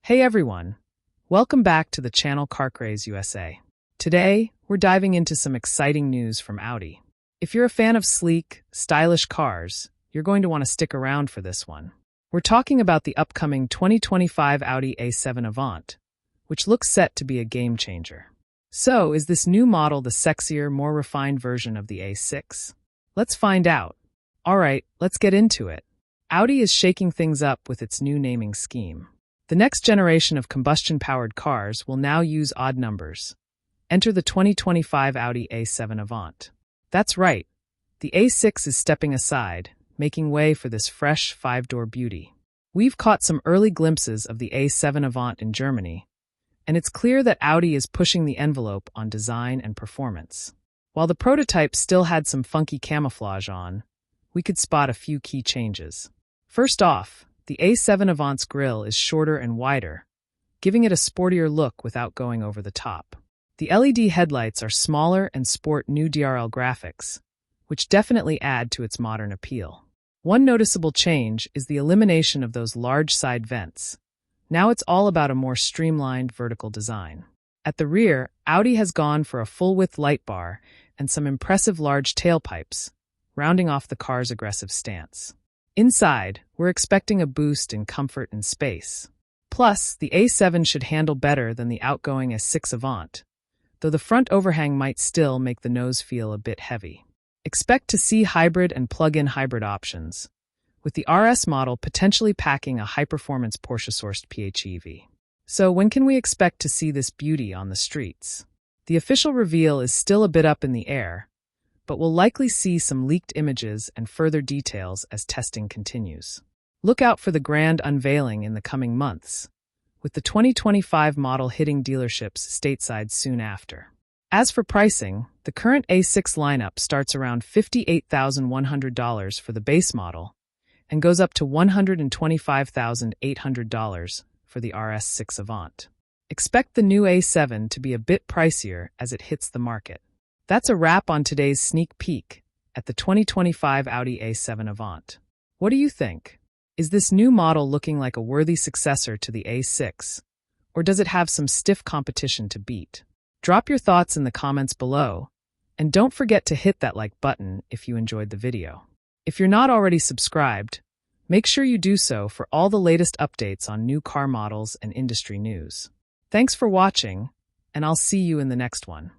Hey everyone, welcome back to the channel Car Craze USA. Today, we're diving into some exciting news from Audi. If you're a fan of sleek, stylish cars, you're going to want to stick around for this one. We're talking about the upcoming 2025 Audi A7 Avant, which looks set to be a game changer. So, is this new model the sexier, more refined version of the A6? Let's find out. Alright, let's get into it. Audi is shaking things up with its new naming scheme. The next generation of combustion-powered cars will now use odd numbers. Enter the 2025 Audi A7 Avant. That's right, the A6 is stepping aside, making way for this fresh five-door beauty. We've caught some early glimpses of the A7 Avant in Germany, and it's clear that Audi is pushing the envelope on design and performance. While the prototype still had some funky camouflage on, we could spot a few key changes. First off, the A7 Avant's grille is shorter and wider, giving it a sportier look without going over the top. The LED headlights are smaller and sport new DRL graphics, which definitely add to its modern appeal. One noticeable change is the elimination of those large side vents. Now it's all about a more streamlined vertical design. At the rear, Audi has gone for a full-width light bar and some impressive large tailpipes, rounding off the car's aggressive stance. Inside, we're expecting a boost in comfort and space. Plus, the A7 should handle better than the outgoing A6 Avant, though the front overhang might still make the nose feel a bit heavy. Expect to see hybrid and plug-in hybrid options, with the RS model potentially packing a high-performance Porsche-sourced PHEV. So when can we expect to see this beauty on the streets? The official reveal is still a bit up in the air, but we'll likely see some leaked images and further details as testing continues. Look out for the grand unveiling in the coming months, with the 2025 model hitting dealerships stateside soon after. As for pricing, the current A6 lineup starts around $58,100 for the base model and goes up to $125,800 for the RS6 Avant. Expect the new A7 to be a bit pricier as it hits the market. That's a wrap on today's sneak peek at the 2025 Audi A7 Avant. What do you think? Is this new model looking like a worthy successor to the A6, or does it have some stiff competition to beat? Drop your thoughts in the comments below, and don't forget to hit that like button if you enjoyed the video. If you're not already subscribed, make sure you do so for all the latest updates on new car models and industry news. Thanks for watching, and I'll see you in the next one.